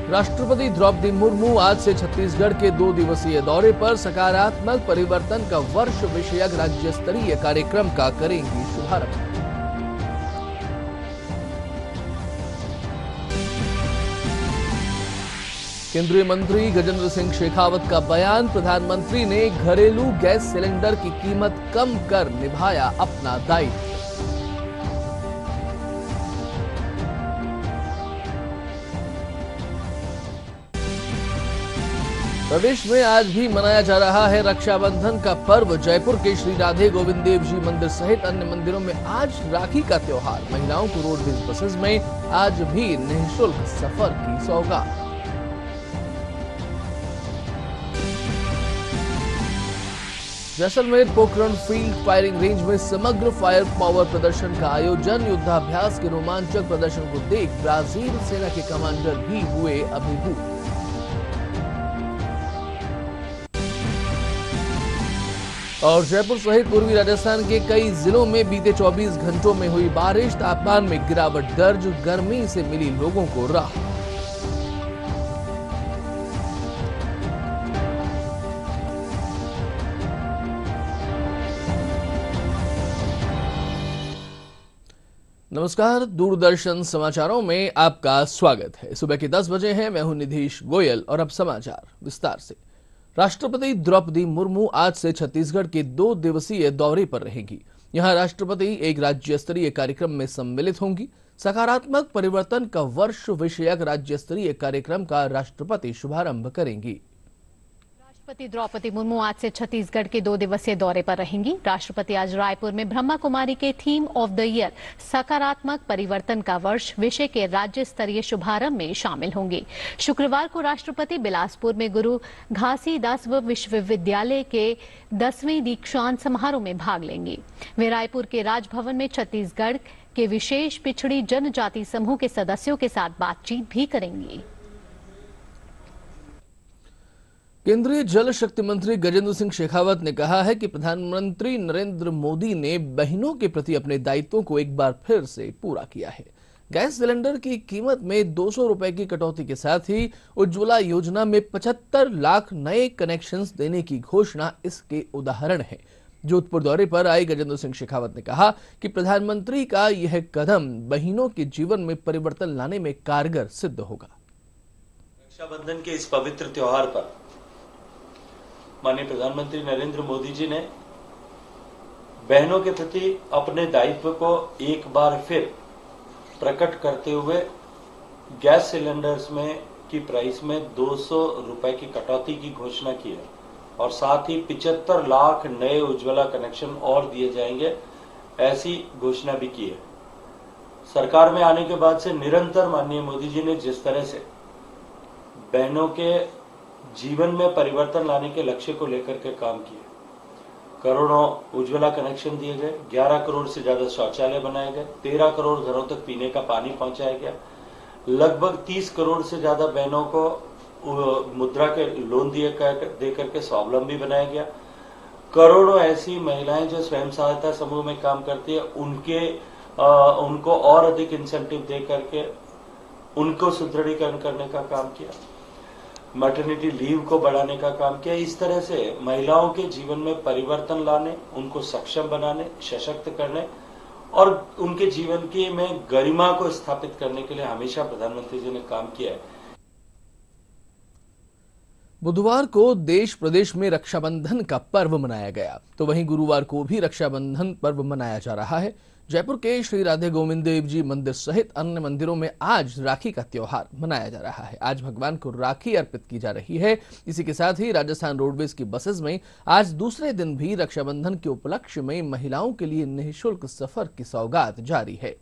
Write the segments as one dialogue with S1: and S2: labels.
S1: राष्ट्रपति द्रौपदी मुर्मू आज से छत्तीसगढ़ के 2 दिवसीय दौरे पर सकारात्मक परिवर्तन का वर्ष विषयक राज्य स्तरीय कार्यक्रम का करेंगी शुभारंभ। केंद्रीय मंत्री गजेंद्र सिंह शेखावत का बयान, प्रधानमंत्री ने घरेलू गैस सिलेंडर की कीमत कम कर निभाया अपना दायित्व। प्रदेश में आज भी मनाया जा रहा है रक्षाबंधन का पर्व। जयपुर के श्री राधे गोविंद देव जी मंदिर सहित अन्य मंदिरों में आज राखी का त्योहार। महिलाओं को रोडवेज बसेस में आज भी निःशुल्क सफर की सौगात। Jaisalmer Pokhran field firing range में समग्र फायर पावर प्रदर्शन का आयोजन। युद्धाभ्यास के रोमांचक प्रदर्शन को देख ब्राजील सेना के कमांडर भी हुए अभिभूत। और जयपुर सहित पूर्वी राजस्थान के कई जिलों में बीते 24 घंटों में हुई बारिश। तापमान में गिरावट दर्ज, गर्मी से मिली लोगों को राहत। नमस्कार, दूरदर्शन समाचारों में आपका स्वागत है। सुबह के 10 बजे हैं। मैं हूं निधीश गोयल और अब समाचार विस्तार से। राष्ट्रपति द्रौपदी मुर्मू आज से छत्तीसगढ़ के 2 दिवसीय दौरे पर रहेंगी। यहां राष्ट्रपति एक राज्य स्तरीय कार्यक्रम में सम्मिलित होंगी। सकारात्मक परिवर्तन का वर्ष विषयक राज्य स्तरीय कार्यक्रम का राष्ट्रपति शुभारंभ करेंगी।
S2: राष्ट्रपति द्रौपदी मुर्मू आज से छत्तीसगढ़ के 2 दिवसीय दौरे पर रहेंगी। राष्ट्रपति आज रायपुर में ब्रह्मा कुमारी के थीम ऑफ द ईयर सकारात्मक परिवर्तन का वर्ष विषय के राज्य स्तरीय शुभारंभ में शामिल होंगे। शुक्रवार को राष्ट्रपति बिलासपुर में गुरु घासीदास विश्वविद्यालय के 10वें दीक्षांत समारोह में भाग लेंगे। वे रायपुर के राजभवन में छत्तीसगढ़ के विशेष पिछड़ी जनजाति समूह के सदस्यों के साथ बातचीत भी करेंगे।
S1: केंद्रीय जल शक्ति मंत्री गजेंद्र सिंह शेखावत ने कहा है कि प्रधानमंत्री नरेंद्र मोदी ने बहनों के प्रति अपने दायित्वों को एक बार फिर से पूरा किया है। गैस सिलेंडर की कीमत में 200 रुपए की कटौती के साथ ही उज्ज्वला योजना में 75 लाख नए कनेक्शंस देने की घोषणा इसके उदाहरण है। जोधपुर दौरे पर आए गजेंद्र सिंह शेखावत ने कहा कि प्रधानमंत्री का यह कदम बहनों के जीवन में परिवर्तन लाने में कारगर सिद्ध होगा।
S3: रक्षाबंधन के इस पवित्र त्योहार पर माननीय प्रधानमंत्री नरेंद्र मोदी जी ने बहनों के प्रति अपने दायित्व को एक बार फिर प्रकट करते हुए गैस सिलेंडर्स में की प्राइस में 200 रुपए की कटौती की घोषणा की है और साथ ही 75 लाख नए उज्ज्वला कनेक्शन और दिए जाएंगे, ऐसी घोषणा भी की है। सरकार में आने के बाद से निरंतर माननीय मोदी जी ने जिस तरह से बहनों के जीवन में परिवर्तन लाने के लक्ष्य को लेकर के काम किए, करोड़ों उज्ज्वला कनेक्शन दिए गए, 11 करोड़ से ज्यादा शौचालय बनाए गए, 13 करोड़ घरों तक पीने का पानी पहुंचाया गया, लगभग 30 करोड़ से ज्यादा बहनों को मुद्रा के लोन दे करके स्वावलंबी बनाया गया। करोड़ों ऐसी महिलाएं जो स्वयं सहायता समूह में काम करती है उनको और अधिक इंसेंटिव दे करके उनको सुदृढ़ीकरण करने का काम किया, मैटरनिटी लीव को बढ़ाने का काम किया। इस तरह से महिलाओं के जीवन में परिवर्तन लाने, उनको सक्षम बनाने, सशक्त करने और उनके जीवन की में गरिमा को स्थापित करने के लिए हमेशा प्रधानमंत्री जी ने काम किया है।
S1: बुधवार को देश प्रदेश में रक्षाबंधन का पर्व मनाया गया, तो वहीं गुरुवार को भी रक्षाबंधन पर्व मनाया जा रहा है। जयपुर के श्री राधे गोविंद देव जी मंदिर सहित अन्य मंदिरों में आज राखी का त्योहार मनाया जा रहा है। आज भगवान को राखी अर्पित की जा रही है। इसी के साथ ही राजस्थान रोडवेज की बसेस में आज दूसरे दिन भी रक्षाबंधन के उपलक्ष्य में महिलाओं के लिए निःशुल्क सफर की सौगात जारी है।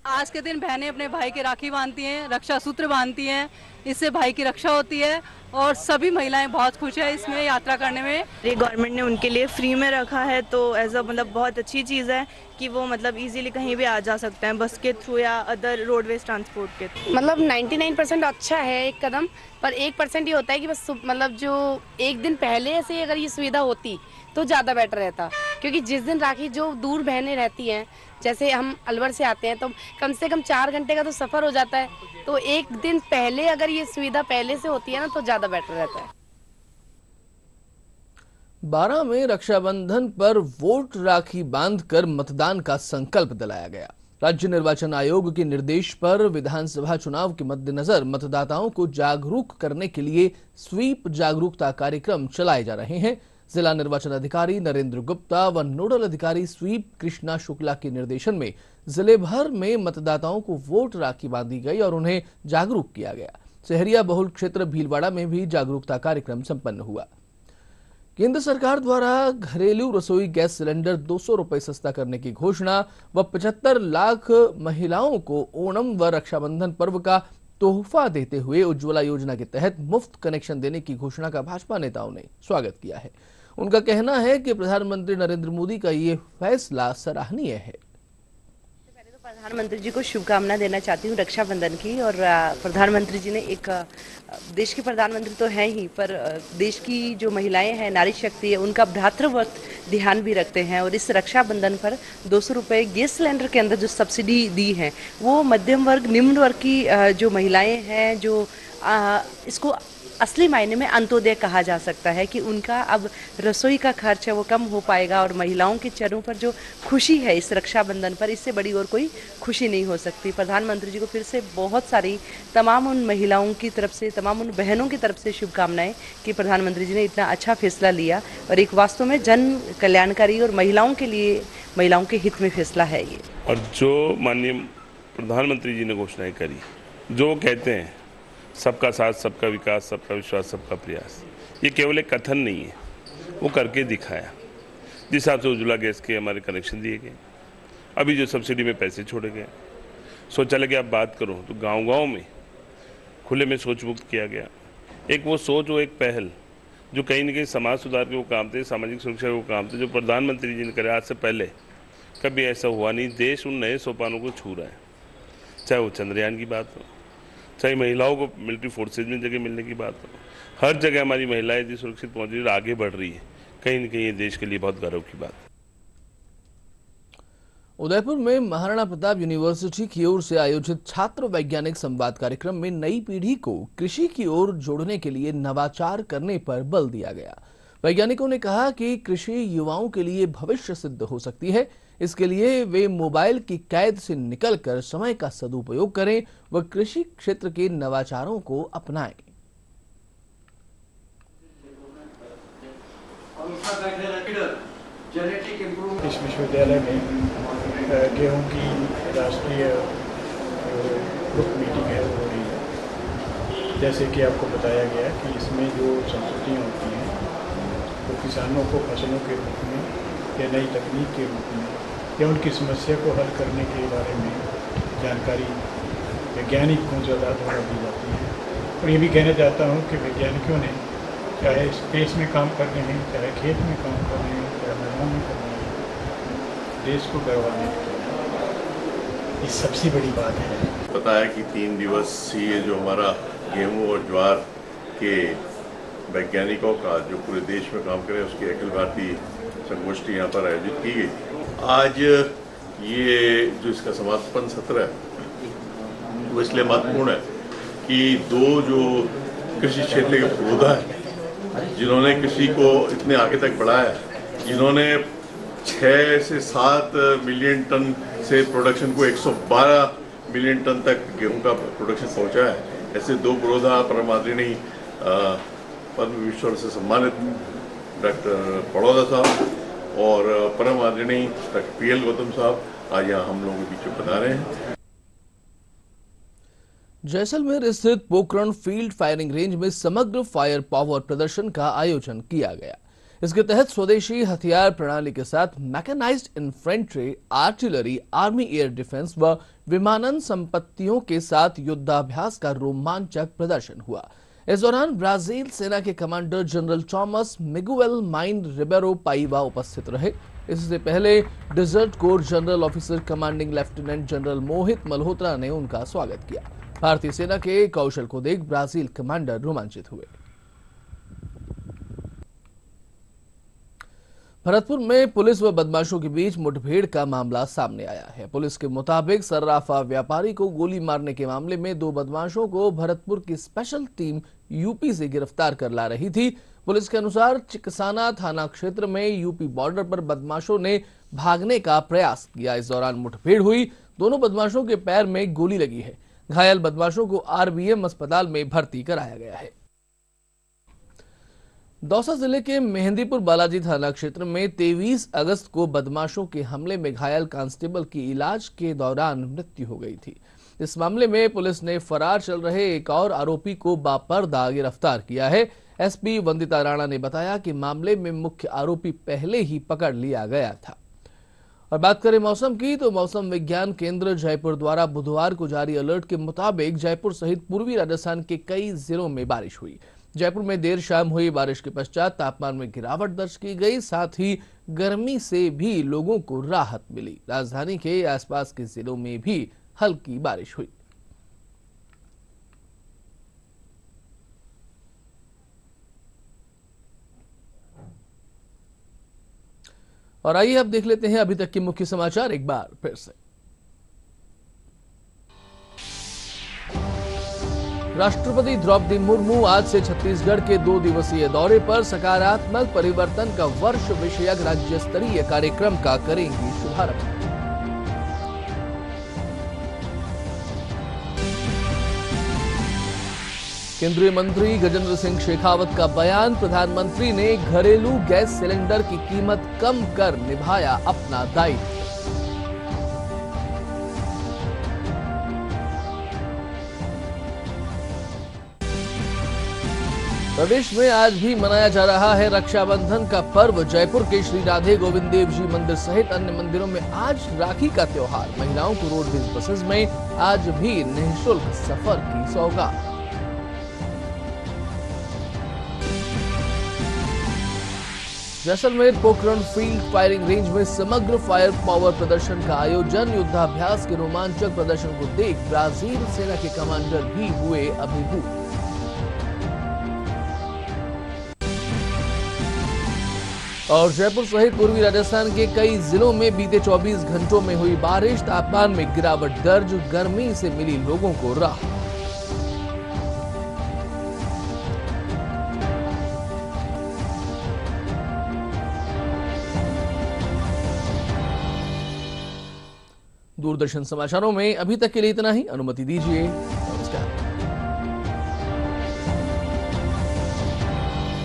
S4: आज के दिन बहनें अपने भाई के राखी बांधती हैं, रक्षा सूत्र बांधती हैं, इससे भाई की रक्षा होती है और सभी महिलाएं बहुत खुश है इसमें यात्रा करने में।
S5: ये गवर्नमेंट ने उनके लिए फ्री में रखा है, तो एज अ मतलब बहुत अच्छी चीज़ है कि वो मतलब इजीली कहीं भी आ जा सकते हैं बस के थ्रू या अदर रोडवेज ट्रांसपोर्ट के थ्रू।
S6: मतलब 99% अच्छा है एक कदम, पर 1% ये होता है कि बस मतलब जो एक दिन पहले से अगर ये सुविधा होती तो ज़्यादा बेटर रहता। क्योंकि जिस दिन राखी, जो दूर बहनें रहती हैं, जैसे हम अलवर से आते हैं तो कम से कम 4 घंटे का तो सफ़र हो जाता है, तो एक दिन पहले अगर ये सुविधा पहले से होती है ना तो ज़्यादा बेटर रहता है।
S1: 12 में रक्षाबंधन पर वोट राखी बांधकर मतदान का संकल्प दिलाया गया। राज्य निर्वाचन आयोग के निर्देश पर विधानसभा चुनाव के मद्देनजर मतदाताओं को जागरूक करने के लिए स्वीप जागरूकता कार्यक्रम चलाए जा रहे हैं। जिला निर्वाचन अधिकारी नरेंद्र गुप्ता व नोडल अधिकारी स्वीप कृष्णा शुक्ला के निर्देशन में जिले भर में मतदाताओं को वोट राखी बांधी गई और उन्हें जागरूक किया गया। शहरिया बहुल क्षेत्र भीलवाड़ा में भी जागरूकता कार्यक्रम संपन्न हुआ। केंद्र सरकार द्वारा घरेलू रसोई गैस सिलेंडर 200 रुपए सस्ता करने की घोषणा व 75 लाख महिलाओं को ओणम व रक्षाबंधन पर्व का तोहफा देते हुए उज्ज्वला योजना के तहत मुफ्त कनेक्शन देने की घोषणा का भाजपा नेताओं ने स्वागत किया है। उनका कहना है कि प्रधानमंत्री नरेंद्र मोदी का ये फैसला सराहनीय है।
S7: प्रधानमंत्री जी को शुभकामना देना चाहती हूँ रक्षाबंधन की। और प्रधानमंत्री जी ने एक देश के प्रधानमंत्री तो हैं ही, पर देश की जो महिलाएं हैं, नारी शक्ति है, उनका भ्रातृत्व ध्यान भी रखते हैं। और इस रक्षाबंधन पर 200 रुपये गैस सिलेंडर के अंदर जो सब्सिडी दी है वो मध्यम वर्ग, निम्न वर्ग की जो महिलाएं हैं, जो इसको असली मायने में अंत्योदय कहा जा सकता है कि उनका अब रसोई का खर्च है वो कम हो पाएगा। और महिलाओं के चेहरों पर जो खुशी है इस रक्षाबंधन पर, इससे बड़ी और कोई खुशी नहीं हो सकती। प्रधानमंत्री जी को फिर से बहुत सारी तमाम उन महिलाओं की तरफ से, तमाम उन बहनों की तरफ से शुभकामनाएं कि प्रधानमंत्री जी ने इतना अच्छा फैसला लिया और एक वास्तव में जन कल्याणकारी और महिलाओं के लिए, महिलाओं के हित में फैसला है ये।
S8: और जो माननीय प्रधानमंत्री जी ने घोषणाएं करी, जो कहते हैं सबका साथ, सबका विकास, सबका विश्वास, सबका प्रयास, ये केवल एक कथन नहीं है, वो करके दिखाया। जिस हिसाब से उज्ज्वला गैस के हमारे कनेक्शन दिए गए, अभी जो सब्सिडी में पैसे छोड़े गए, शौचालय की आप बात करो तो गांव-गांव में खुले में शौच मुक्त किया गया। एक वो सोच, वो एक पहल जो कहीं न कहीं समाज सुधार के वो काम थे, सामाजिक सुरक्षा के वो काम थे, जो प्रधानमंत्री जी ने करे। आज से पहले कभी ऐसा हुआ नहीं। देश उन नए सोपानों को छू रहा है, चाहे वो चंद्रयान की बात हो, चाहे महिलाओं को मिलिट्री फोर्सेज में जगह मिलने की बात हो। हर जगह हमारी महिलाएं यदि सुरक्षित पहुंच रही है, आगे बढ़ रही है, कहीं न कहीं ये देश के लिए बहुत गौरव की बात है।
S1: उदयपुर में महाराणा प्रताप यूनिवर्सिटी की ओर से आयोजित छात्र वैज्ञानिक संवाद कार्यक्रम में नई पीढ़ी को कृषि की ओर जोड़ने के लिए नवाचार करने पर बल दिया गया। वैज्ञानिकों ने कहा कि कृषि युवाओं के लिए भविष्य सिद्ध हो सकती है। इसके लिए वे मोबाइल की कैद से निकलकर समय का सदुपयोग करें व कृषि क्षेत्र के नवाचारों को अपनाएं।
S9: इस विश्वविद्यालय में गेहूं की राष्ट्रीय ग्रुप मीटिंग है हो रही है। जैसे कि आपको बताया गया कि इसमें जो संस्कृतियाँ होती हैं तो किसानों को फसलों के रूप में या नई तकनीक के रूप में या उनकी समस्या को हल करने के बारे में जानकारी वैज्ञानिकों से द्वारा दी जाती है। और ये भी कहना चाहता हूँ कि वैज्ञानिकों ने चाहे स्पेस में काम कर रहे हैं, चाहे खेत में काम कर रहे हैं, चाहे मैदान में कर रहे हैं, देश को गौरवान्वित किया। ये सबसे बड़ी बात है।
S10: पता है कि 3 दिवसीय जो हमारा गेहूं और ज्वार के वैज्ञानिकों का जो पूरे देश में काम करे उसकी अखिल भारतीय संगोष्ठी यहाँ पर आयोजित की गई। आज ये जो इसका समापन सत्र है वो इसलिए महत्वपूर्ण है कि 2 जो कृषि क्षेत्र के पुरोधा हैं, जिन्होंने कृषि को इतने आगे तक बढ़ाया है, जिन्होंने 6 से 7 मिलियन टन से प्रोडक्शन को 112 मिलियन टन तक गेहूं का प्रोडक्शन पहुंचाया है, ऐसे 2 पुरोधा परम आदरणीय पद्म विभूषण से सम्मानित डॉक्टर पड़ौदा साहब और परम आदरणीय डॉक्टर PL गौतम साहब आज यहाँ हम लोगों के बीच बता रहे हैं।
S1: जैसलमेर स्थित पोखरण फील्ड फायरिंग रेंज में समग्र फायर पावर प्रदर्शन का आयोजन किया गया। इसके तहत स्वदेशी हथियार प्रणाली के साथ mechanised infantry, artillery, army air defence व विमानन संपत्तियों के साथ युद्धाभ्यास का रोमांचक प्रदर्शन हुआ। इस दौरान ब्राजील सेना के commander general Tomas Miguel Mine Ribeiro Paiva उपस्थित रहे। इससे पहले desert corps general officer commanding lieutenant general Mohit Malhotra ने उनका स्वागत किया। भारतीय सेना के कौशल को देख ब्राजील कमांडर रोमांचित हुए। भरतपुर में पुलिस व बदमाशों के बीच मुठभेड़ का मामला सामने आया है। पुलिस के मुताबिक सर्राफा व्यापारी को गोली मारने के मामले में 2 बदमाशों को भरतपुर की स्पेशल टीम यूपी से गिरफ्तार कर ला रही थी। पुलिस के अनुसार चिकसाना थाना क्षेत्र में यूपी बॉर्डर पर बदमाशों ने भागने का प्रयास किया। इस दौरान मुठभेड़ हुई। दोनों बदमाशों के पैर में गोली लगी है। घायल बदमाशों को आरबीएम अस्पताल में भर्ती कराया गया है। दौसा जिले के मेहंदीपुर बालाजी थाना क्षेत्र में 23 अगस्त को बदमाशों के हमले में घायल कांस्टेबल की इलाज के दौरान मृत्यु हो गई थी। इस मामले में पुलिस ने फरार चल रहे एक और आरोपी को बापर्दा गिरफ्तार किया है। एसपी वंदिता राणा ने बताया कि मामले में मुख्य आरोपी पहले ही पकड़ लिया गया था। और बात करें मौसम की, तो मौसम विज्ञान केंद्र जयपुर द्वारा बुधवार को जारी अलर्ट के मुताबिक जयपुर सहित पूर्वी राजस्थान के कई जिलों में बारिश हुई। जयपुर में देर शाम हुई बारिश के पश्चात तापमान में गिरावट दर्ज की गई। साथ ही गर्मी से भी लोगों को राहत मिली। राजधानी के आसपास के जिलों में भी हल्की बारिश हुई। और आइए अब देख लेते हैं अभी तक के मुख्य समाचार एक बार फिर से। राष्ट्रपति द्रौपदी मुर्मू आज से छत्तीसगढ़ के 2 दिवसीय दौरे पर सकारात्मक परिवर्तन का वर्ष विषयक राज्य स्तरीय कार्यक्रम का करेंगी शुभारंभ। केंद्रीय मंत्री गजेंद्र सिंह शेखावत का बयान, प्रधानमंत्री ने घरेलू गैस सिलेंडर की कीमत कम कर निभाया अपना दायित्व। प्रदेश में आज भी मनाया जा रहा है रक्षाबंधन का पर्व। जयपुर के श्री राधे गोविंद देव जी मंदिर सहित अन्य मंदिरों में आज राखी का त्योहार। महिलाओं को रोडवेज बसेस में आज भी निःशुल्क सफर की सौगात। Jaisalmer Pokhran field firing range में समग्र फायर पावर प्रदर्शन का आयोजन। युद्धाभ्यास के रोमांचक प्रदर्शन को देख ब्राजील सेना के कमांडर भी हुए अभिभूत। और जयपुर सहित पूर्वी राजस्थान के कई जिलों में बीते 24 घंटों में हुई बारिश। तापमान में गिरावट दर्ज, गर्मी से मिली लोगों को राहत। दूरदर्शन समाचारों में अभी तक के लिए इतना ही। अनुमति दीजिए। नमस्कार।